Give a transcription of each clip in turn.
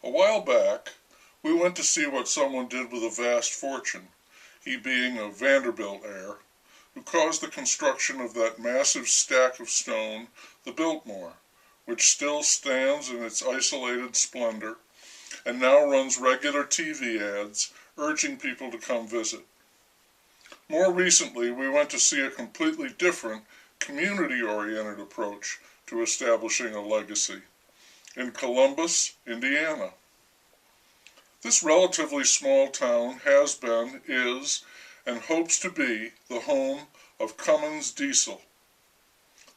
A while back, we went to see what someone did with a vast fortune, he being a Vanderbilt heir, who caused the construction of that massive stack of stone, the Biltmore, which still stands in its isolated splendor, and now runs regular TV ads urging people to come visit. More recently, we went to see a completely different, community-oriented approach to establishing a legacy in Columbus, Indiana. This relatively small town has been, is, and hopes to be the home of Cummins Diesel.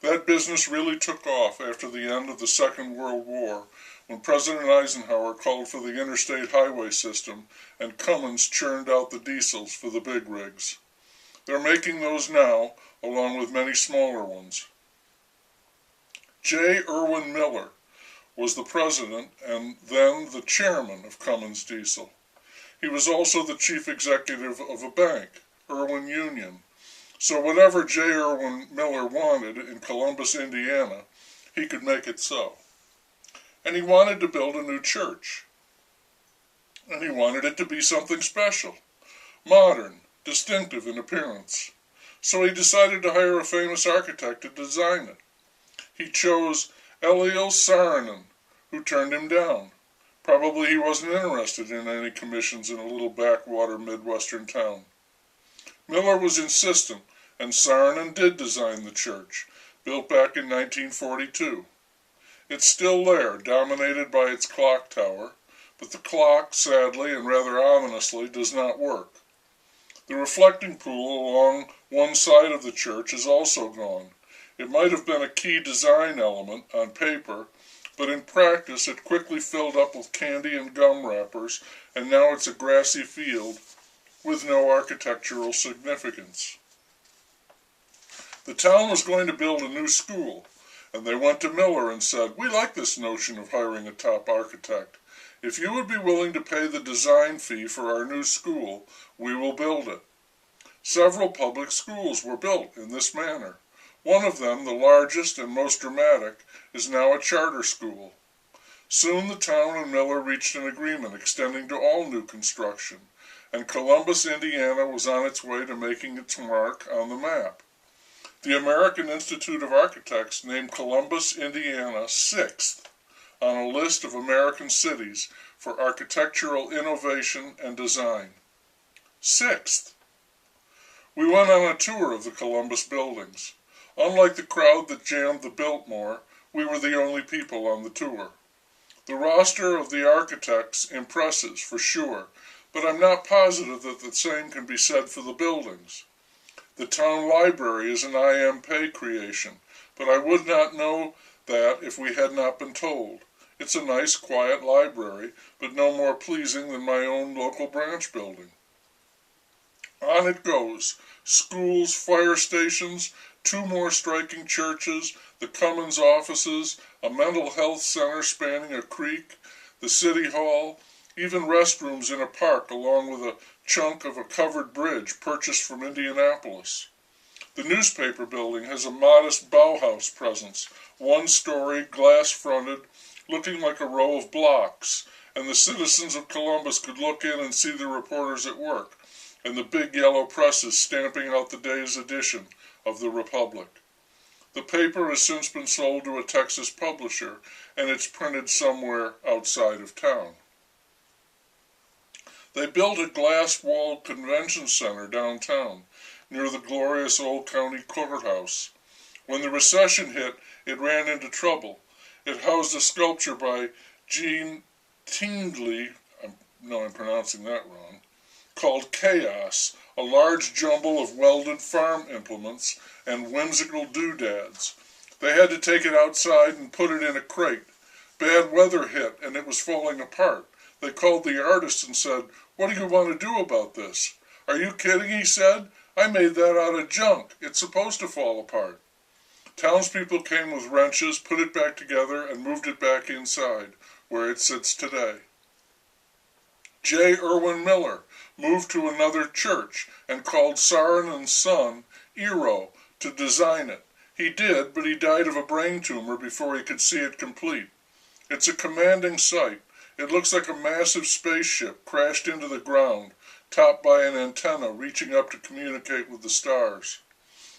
That business really took off after the end of the Second World War, when President Eisenhower called for the interstate highway system and Cummins churned out the diesels for the big rigs. They're making those now, along with many smaller ones. J. Irwin Miller was the president and then the chairman of Cummins Diesel. He was also the chief executive of a bank, Irwin Union. So whatever J. Irwin Miller wanted in Columbus, Indiana, he could make it so. And he wanted to build a new church. And he wanted it to be something special, modern, distinctive in appearance. So he decided to hire a famous architect to design it. He chose Eliel Saarinen, who turned him down. Probably he wasn't interested in any commissions in a little backwater Midwestern town. Miller was insistent, and Saarinen did design the church, built back in 1942. It's still there, dominated by its clock tower, but the clock, sadly and rather ominously, does not work. The reflecting pool along one side of the church is also gone. It might have been a key design element on paper, but in practice it quickly filled up with candy and gum wrappers, and now it's a grassy field with no architectural significance. The town was going to build a new school, and they went to Miller and said, "We like this notion of hiring a top architect. If you would be willing to pay the design fee for our new school, we will build it." Several public schools were built in this manner. One of them, the largest and most dramatic, is now a charter school. Soon the town and Miller reached an agreement extending to all new construction, and Columbus, Indiana was on its way to making its mark on the map. The American Institute of Architects named Columbus, Indiana, 6th on a list of American cities for architectural innovation and design. 6th! We went on a tour of the Columbus buildings. Unlike the crowd that jammed the Biltmore, we were the only people on the tour. The roster of the architects impresses, for sure, but I'm not positive that the same can be said for the buildings. The town library is an I.M. Pei creation, but I would not know that if we had not been told. It's a nice, quiet library, but no more pleasing than my own local branch building. On it goes. Schools, fire stations, 2 more striking churches, the Cummins offices, a mental health center spanning a creek, the city hall, even restrooms in a park along with a chunk of a covered bridge purchased from Indianapolis. The newspaper building has a modest Bauhaus presence, 1-story, glass-fronted, looking like a row of blocks, and the citizens of Columbus could look in and see the reporters at work, and the big yellow presses stamping out the day's edition of the Republic. The paper has since been sold to a Texas publisher, and it's printed somewhere outside of town. They built a glass-walled convention center downtown, near the glorious old county courthouse. When the recession hit, it ran into trouble. It housed a sculpture by Jean Tingley, I'm pronouncing that wrong, called Chaos, a large jumble of welded farm implements and whimsical doodads. They had to take it outside and put it in a crate. Bad weather hit and it was falling apart. They called the artist and said, "What do you want to do about this?" "Are you kidding?" he said. "I made that out of junk. It's supposed to fall apart." Townspeople came with wrenches, put it back together, and moved it back inside, where it sits today. J. Irwin Miller moved to another church and called Saarinen's son, Eero, to design it. He did, but he died of a brain tumor before he could see it complete. It's a commanding sight, It looks like a massive spaceship crashed into the ground, topped by an antenna reaching up to communicate with the stars.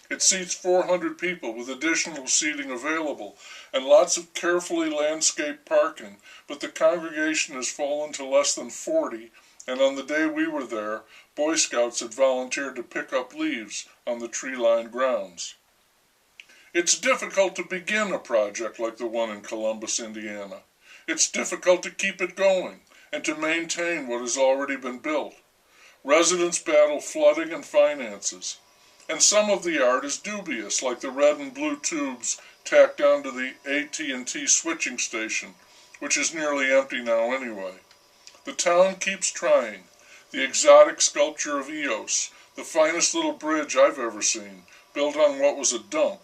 It seats 400 people with additional seating available and lots of carefully landscaped parking, but the congregation has fallen to less than 40, and on the day we were there, Boy Scouts had volunteered to pick up leaves on the tree-lined grounds. It's difficult to begin a project like the one in Columbus, Indiana. It's difficult to keep it going and to maintain what has already been built. Residents battle flooding and finances. And some of the art is dubious, like the red and blue tubes tacked onto the AT&T switching station, which is nearly empty now anyway. The town keeps trying. The exotic sculpture of Eos, the finest little bridge I've ever seen, built on what was a dump.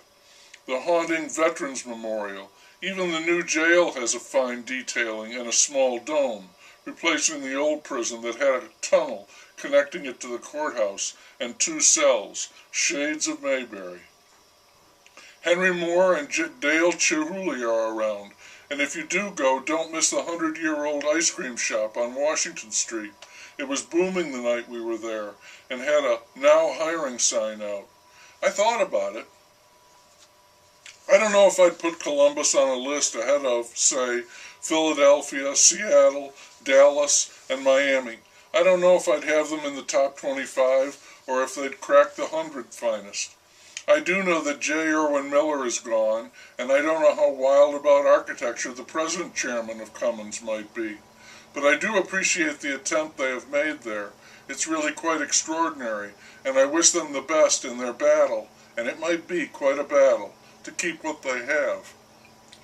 The haunting Veterans Memorial. Even the new jail has a fine detailing and a small dome, replacing the old prison that had a tunnel connecting it to the courthouse and 2 cells, shades of Mayberry. Henry Moore and Dale Chihuly are around, and if you do go, don't miss the 100-year-old ice cream shop on Washington Street. It was booming the night we were there and had a now hiring sign out. I thought about it. I don't know if I'd put Columbus on a list ahead of, say, Philadelphia, Seattle, Dallas, and Miami. I don't know if I'd have them in the top 25 or if they'd crack the 100 finest. I do know that J. Irwin Miller is gone, and I don't know how wild about architecture the present chairman of Cummins might be. But I do appreciate the attempt they have made there. It's really quite extraordinary, and I wish them the best in their battle, and it might be quite a battle, to keep what they have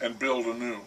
and build anew.